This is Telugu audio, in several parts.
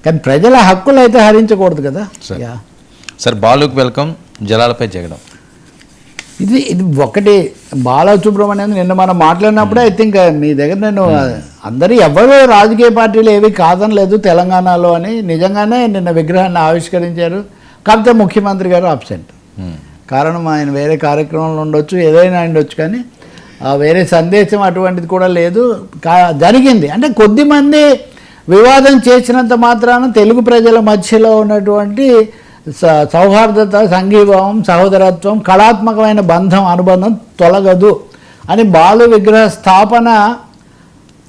కానీ ప్రజల హక్కులు అయితే హరించకూడదు కదా. సార్ బాలుకి వెల్కమ్, జలాలపై జగడం, ఇది ఒకటి. బాలసుబ్రహ్మణ్యం నిన్న మనం మాట్లాడినప్పుడే ఐ థింక్ మీ దగ్గర నేను అందరూ ఎవరు రాజకీయ పార్టీలు ఏవి కాదనలేదు తెలంగాణలో అని. నిజంగానే నిన్న విగ్రహాన్ని ఆవిష్కరించారు. కాకపోతే ముఖ్యమంత్రి గారు అబ్సెంట్. కారణం ఆయన వేరే కార్యక్రమంలో ఉండొచ్చు, ఏదైనా ఉండొచ్చు, కానీ వేరే సందేశం అటువంటిది కూడా లేదు. జరిగింది అంటే కొద్దిమంది వివాదం చేసినంత మాత్రాన తెలుగు ప్రజల మధ్యలో ఉన్నటువంటి సౌహార్దత, సంఘీభావం, సహోదరత్వం, కళాత్మకమైన అనుబంధం తొలగదు అని బాలు విగ్రహ స్థాపన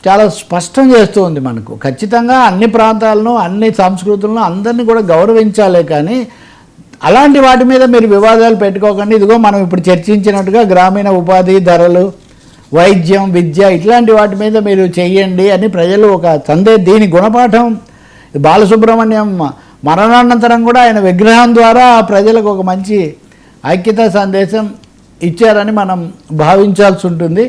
చాలా స్పష్టం చేస్తూ ఉంది మనకు. ఖచ్చితంగా అన్ని ప్రాంతాలను, అన్ని సంస్కృతులను అందరినీ కూడా గౌరవించాలే, కానీ అలాంటి వాటి మీద మీరు వివాదాలు పెట్టుకోకండి. ఇదిగో మనం ఇప్పుడు చర్చించినట్టుగా గ్రామీణ ఉపాధి, ధరలు, వైద్యం, విద్య ఇట్లాంటి వాటి మీద మీరు చెయ్యండి అని ప్రజలు ఒక దీని గుణపాఠం బాలసుబ్రహ్మణ్యం మరణానంతరం కూడా ఆయన విగ్రహం ద్వారా ప్రజలకు ఒక మంచి ఐక్యతా సందేశం ఇచ్చారని మనం భావించాల్సి ఉంటుంది.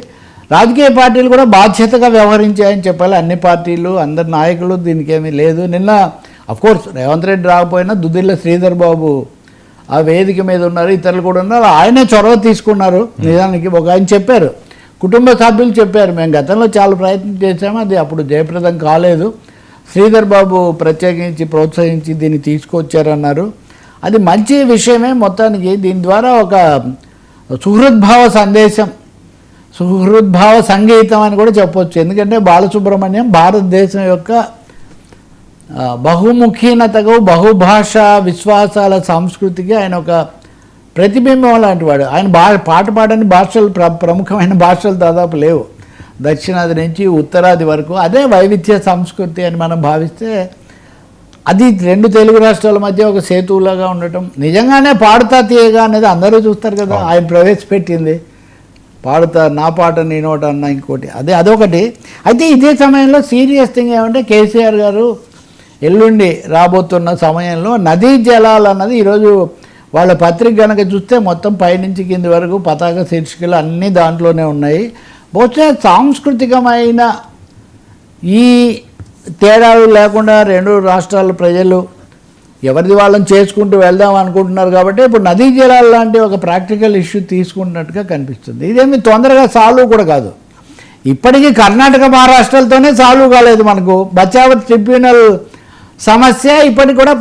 రాజకీయ పార్టీలు కూడా బాధ్యతగా వ్యవహరించాయని చెప్పాలి. అన్ని పార్టీలు, అందరి నాయకులు దీనికి ఏమీ లేదు. నిన్న అఫ్కోర్స్ రేవంత్ రెడ్డి రాకపోయినా దుద్దిల్ల శ్రీధర్ బాబు ఆ వేదిక మీద ఉన్నారు, ఇతరులు కూడా ఉన్నారు. ఆయనే చొరవ తీసుకున్నారు. నిజానికి ఒక ఆయన చెప్పారు, కుటుంబ సభ్యులు చెప్పారు, మేము గతంలో చాలా ప్రయత్నం చేశాము, అది అప్పుడు జయప్రదం కాలేదు, శ్రీధర్ బాబు ప్రత్యేకించి ప్రోత్సహించి దీన్ని తీసుకొచ్చారన్నారు. అది మంచి విషయమే. మొత్తానికి దీని ద్వారా ఒక సుహృద్భావ సందేశం, సుహృద్భావ సంగీతం అని కూడా చెప్పవచ్చు. ఎందుకంటే బాలసుబ్రహ్మణ్యం భారతదేశం యొక్క బహుముఖీనతకు, బహుభాషా విశ్వాసాల సంస్కృతికి ఆయన ఒక ప్రతిబింబం లాంటి వాడు. ఆయన పాట పాడని భాషలు, ప్రముఖమైన భాషలు దాదాపు లేవు. దక్షిణాది నుంచి ఉత్తరాది వరకు అదే వైవిధ్య సంస్కృతి అని మనం భావిస్తే అది రెండు తెలుగు రాష్ట్రాల మధ్య ఒక సేతువులాగా ఉండటం. నిజంగానే పాడుతా తీయగా అనేది అందరూ చూస్తారు కదా, ఆయన ప్రవేశపెట్టింది. పాడుతా నా పాట నీ నోట అన్న ఇంకోటి అదొకటి. అయితే ఇదే సమయంలో సీరియస్ థింగ్ ఏమంటే కేసీఆర్ గారు ఎల్లుండి రాబోతున్న సమయంలో నదీ జలాలు అన్నది ఈరోజు వాళ్ళ పత్రిక కనుక చూస్తే మొత్తం పైనుంచి కింది వరకు పతాక శీర్షికలు అన్నీ దాంట్లోనే ఉన్నాయి. బహుశా సాంస్కృతికమైన ఈ తేడాలు లేకుండా రెండు రాష్ట్రాల ప్రజలు ఎవరిది వాళ్ళని చేసుకుంటూ వెళ్దాం అనుకుంటున్నారు. కాబట్టి ఇప్పుడు నదీ జలాలు లాంటి ఒక ప్రాక్టికల్ ఇష్యూ తీసుకుంటున్నట్టుగా కనిపిస్తుంది. ఇదేమి తొందరగా సాల్వ్ కూడా కాదు. ఇప్పటికీ కర్ణాటక, మహారాష్ట్రలతోనే సాల్వ్ కాలేదు మనకు. బచావత్ ట్రిబ్యునల్ సమస్య ఇప్పటికి కూడా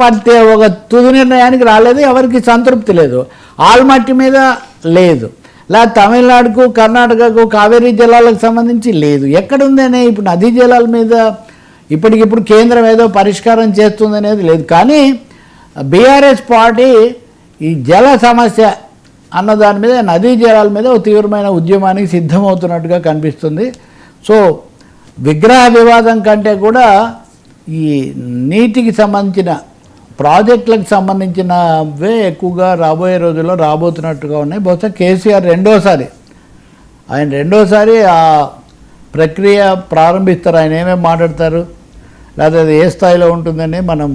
ఒక తుది నిర్ణయానికి రాలేదు, ఎవరికి సంతృప్తి లేదు. ఆల్మట్టి మీద లేదు, లేదా తమిళనాడుకు, కర్ణాటకకు కావేరీ జలాలకు సంబంధించి లేదు. ఎక్కడుందనే ఇప్పుడు నదీ జలాల మీద ఇప్పటికిప్పుడు కేంద్రం ఏదో పరిష్కారం చేస్తుందనేది లేదు. కానీ బీఆర్ఎస్ పార్టీ ఈ జల సమస్య అన్న దాని మీద, నదీ జలాల మీద ఒక తీవ్రమైన ఉద్యమానికి సిద్ధమవుతున్నట్టుగా కనిపిస్తుంది. సో విగ్రహ వివాదం కంటే కూడా ఈ నీటికి సంబంధించిన ప్రాజెక్టులకు సంబంధించినవే ఎక్కువగా రాబోయే రోజుల్లో రాబోతున్నట్టుగా ఉన్నాయి. బహుశా కేసీఆర్ రెండోసారి ఆ ప్రక్రియ ప్రారంభిస్తారు. ఆయన ఏమేమి మాట్లాడతారు, లేదా అది ఏ స్థాయిలో ఉంటుందని మనం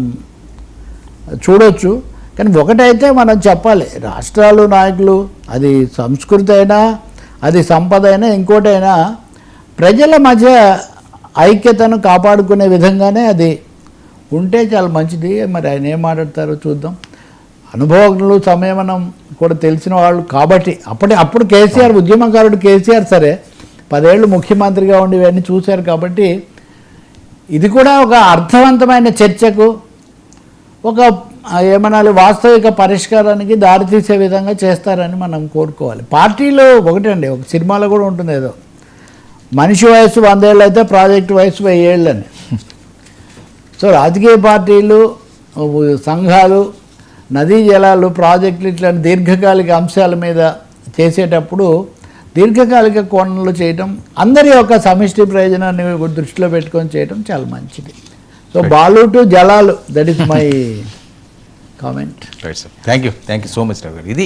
చూడొచ్చు. కానీ ఒకటైతే మనం చెప్పాలి, రాష్ట్రాలు, నాయకులు, అది సంస్కృతి అయినా, అది సంపద అయినా, ఇంకోటైనా ప్రజల మధ్య ఐక్యతను కాపాడుకునే విధంగానే అది ఉంటే చాలా మంచిది. మరి ఆయన ఏం మాట్లాడతారో చూద్దాం. అనుభవజ్ఞులు, సంయమనం కూడా తెలిసిన వాళ్ళు కాబట్టి అప్పుడు కేసీఆర్, ఉద్యమకారుడు కేసీఆర్ సరే 10 ఏళ్ళు ముఖ్యమంత్రిగా ఉండి ఇవన్నీ చూశారు. కాబట్టి ఇది కూడా ఒక అర్థవంతమైన చర్చకు, ఒక ఏమనాలి వాస్తవిక పరిష్కారానికి దారితీసే విధంగా చేస్తారని మనం కోరుకోవాలి. పార్టీలో ఒకటండి, ఒక సినిమాలో కూడా ఉంటుంది ఏదో, మనిషి వయసు 100 ఏళ్ళు అయితే ప్రాజెక్టు వయసు 1000 ఏళ్ళు అని. సో రాజకీయ పార్టీలు, సంఘాలు, నదీ జలాలు, ప్రాజెక్టులు ఇట్లాంటి దీర్ఘకాలిక అంశాల మీద చేసేటప్పుడు దీర్ఘకాలిక కోణంలో చేయటం, అందరి యొక్క సమిష్టి ప్రయోజనాన్ని దృష్టిలో పెట్టుకొని చేయటం చాలా మంచిది. సో బాలు టు జలాలు, that is my comment. Right sir, thank you so much Rao garu. ఇది